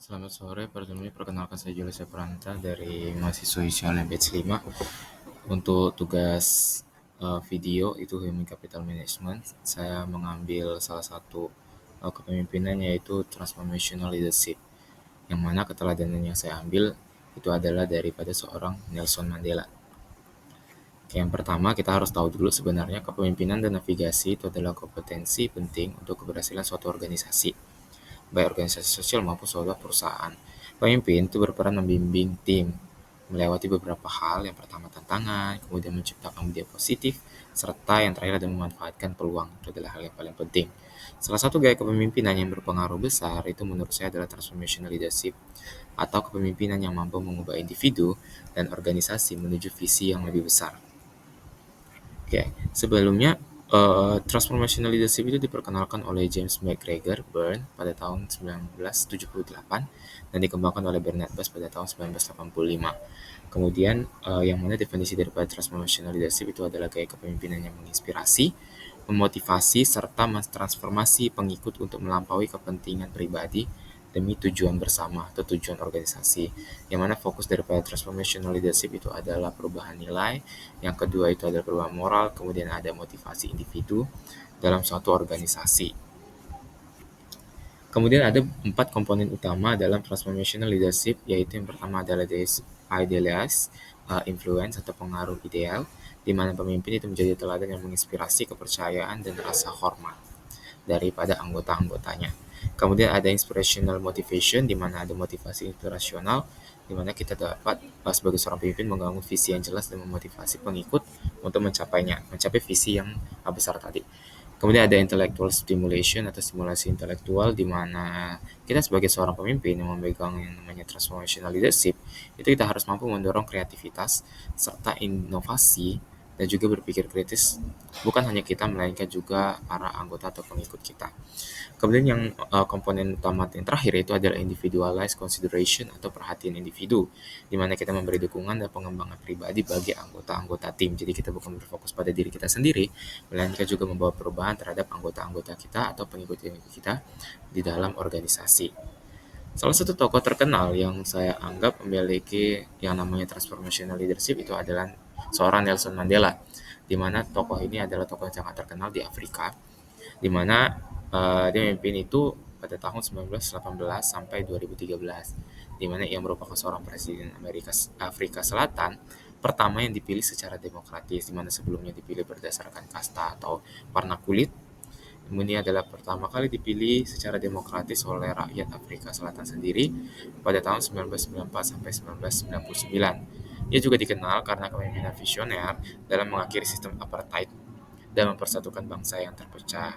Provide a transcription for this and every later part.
Selamat sore, pertama perkenalkan saya Julius Pranta dari mahasiswa UCLM Batch 5. Untuk tugas video itu Human Capital Management, saya mengambil salah satu kepemimpinan yaitu Transformational Leadership, yang mana keteladanan yang saya ambil itu adalah daripada seorang Nelson Mandela. Yang pertama, kita harus tahu dulu sebenarnya kepemimpinan dan navigasi itu adalah kompetensi penting untuk keberhasilan suatu organisasi, baik organisasi sosial maupun suatu perusahaan. Pemimpin itu berperan membimbing tim melewati beberapa hal. Yang pertama tantangan, kemudian menciptakan ide positif, serta yang terakhir adalah memanfaatkan peluang. Itu adalah hal yang paling penting. Salah satu gaya kepemimpinan yang berpengaruh besar itu menurut saya adalah transformational leadership, atau kepemimpinan yang mampu mengubah individu dan organisasi menuju visi yang lebih besar. Oke, sebelumnya transformational leadership itu diperkenalkan oleh James McGregor Byrne pada tahun 1978 dan dikembangkan oleh Bernard Bass pada tahun 1985. Kemudian yang mana definisi daripada transformational leadership itu adalah gaya kepemimpinan yang menginspirasi, memotivasi, serta mentransformasi pengikut untuk melampaui kepentingan pribadi demi tujuan bersama atau tujuan organisasi. Yang mana fokus daripada transformational leadership itu adalah perubahan nilai, yang kedua itu adalah perubahan moral, kemudian ada motivasi individu dalam suatu organisasi. Kemudian ada 4 komponen utama dalam transformational leadership, yaitu yang pertama adalah idealize, influence atau pengaruh ideal, di mana pemimpin itu menjadi teladan yang menginspirasi kepercayaan dan rasa hormat daripada anggota-anggotanya. Kemudian ada inspirational motivation, di mana ada motivasi inspirasional, di mana kita dapat sebagai seorang pemimpin membangun visi yang jelas dan memotivasi pengikut untuk mencapai visi yang besar tadi. Kemudian ada intellectual stimulation atau stimulasi intelektual, di mana kita sebagai seorang pemimpin yang memegang yang namanya transformational leadership, itu kita harus mampu mendorong kreativitas serta inovasi dan juga berpikir kritis, bukan hanya kita melainkan juga para anggota atau pengikut kita. Kemudian yang komponen utama yang terakhir itu adalah individualized consideration atau perhatian individu, di mana kita memberi dukungan dan pengembangan pribadi bagi anggota-anggota tim. Jadi kita bukan berfokus pada diri kita sendiri, melainkan juga membawa perubahan terhadap anggota-anggota kita atau pengikut-pengikut kita di dalam organisasi. Salah satu tokoh terkenal yang saya anggap memiliki yang namanya transformational leadership itu adalah seorang Nelson Mandela, di mana tokoh ini adalah tokoh yang sangat terkenal di Afrika, di mana dia memimpin itu pada tahun 1918 sampai 2013, di mana ia merupakan seorang presiden Afrika Selatan pertama yang dipilih secara demokratis, di mana sebelumnya dipilih berdasarkan kasta atau warna kulit. Ini adalah pertama kali dipilih secara demokratis oleh rakyat Afrika Selatan sendiri pada tahun 1994 sampai 1999. Ia juga dikenal karena kepemimpinan visioner dalam mengakhiri sistem apartheid dan mempersatukan bangsa yang terpecah.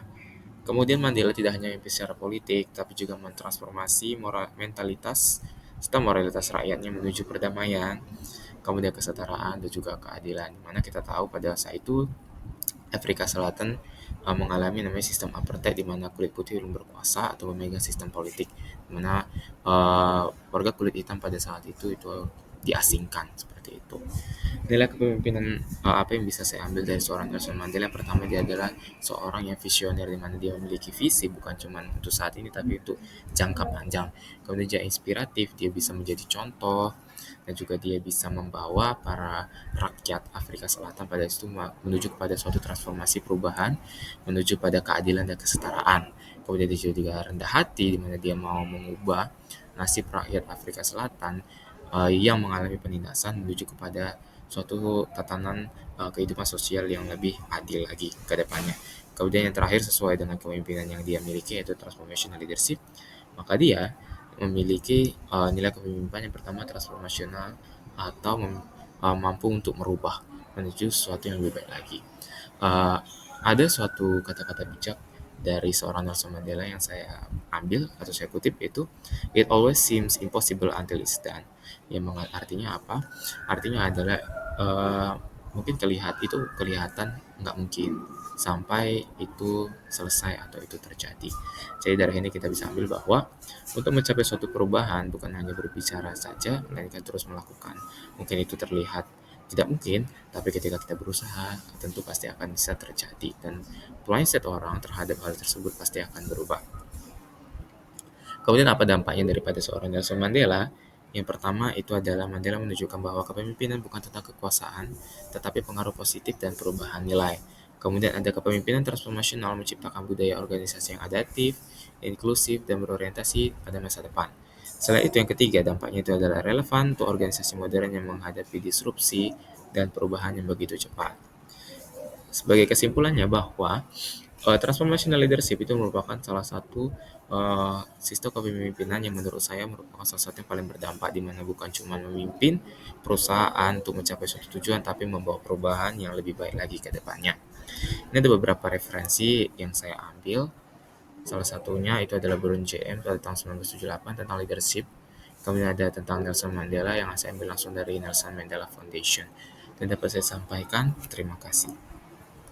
Kemudian Mandela tidak hanya memimpin secara politik, tapi juga mentransformasi mentalitas serta moralitas rakyatnya menuju perdamaian, kemudian kesetaraan dan juga keadilan. Dimana kita tahu pada saat itu Afrika Selatan mengalami namanya sistem apartheid, di mana kulit putih belum berkuasa atau memegang sistem politik, di mana warga kulit hitam pada saat itu diasingkan seperti itu. Nilai kepemimpinan apa yang bisa saya ambil dari seorang Nelson Mandela? Yang pertama, dia adalah seorang yang visioner, di mana dia memiliki visi bukan cuma untuk saat ini tapi untuk jangka panjang. Kemudian dia inspiratif, dia bisa menjadi contoh dan juga dia bisa membawa para rakyat Afrika Selatan pada itu menuju kepada suatu transformasi perubahan, menuju pada keadilan dan kesetaraan. Kemudian dia juga rendah hati, di mana dia mau mengubah nasib rakyat Afrika Selatan yang mengalami penindasan menuju kepada suatu tatanan kehidupan sosial yang lebih adil lagi ke depannya. Kemudian yang terakhir, sesuai dengan kepemimpinan yang dia miliki yaitu transformational leadership, maka dia memiliki nilai kepemimpinan yang pertama transformasional, atau mampu untuk merubah menuju sesuatu yang lebih baik lagi. Uh, ada suatu kata-kata bijak dari seorang Nelson Mandela yang saya ambil atau saya kutip, itu "It always seems impossible until it's done." Yang artinya apa? Artinya adalah uh, mungkin kelihatan nggak mungkin sampai itu selesai atau itu terjadi. Jadi dari ini kita bisa ambil bahwa untuk mencapai suatu perubahan bukan hanya berbicara saja, melainkan terus melakukan. Mungkin itu terlihat tidak mungkin, tapi ketika kita berusaha, tentu pasti akan bisa terjadi. Dan mindset orang terhadap hal tersebut pasti akan berubah. Kemudian apa dampaknya daripada seorang Nelson Mandela? Yang pertama itu adalah Mandela menunjukkan bahwa kepemimpinan bukan tentang kekuasaan, tetapi pengaruh positif dan perubahan nilai. Kemudian ada kepemimpinan transformasional menciptakan budaya organisasi yang adaptif, inklusif, dan berorientasi pada masa depan. Selain itu yang ketiga, dampaknya itu adalah relevan untuk organisasi modern yang menghadapi disrupsi dan perubahan yang begitu cepat. Sebagai kesimpulannya bahwa transformational leadership itu merupakan salah satu sistem kepemimpinan yang menurut saya merupakan salah satu yang paling berdampak di mana bukan cuma memimpin perusahaan untuk mencapai suatu tujuan tapi membawa perubahan yang lebih baik lagi ke depannya. Ini ada beberapa referensi yang saya ambil. Salah satunya itu adalah Brown JM pada tahun 1978 tentang leadership. Kemudian ada tentang Nelson Mandela yang saya ambil langsung dari Nelson Mandela Foundation. Dan dapat saya sampaikan, terima kasih.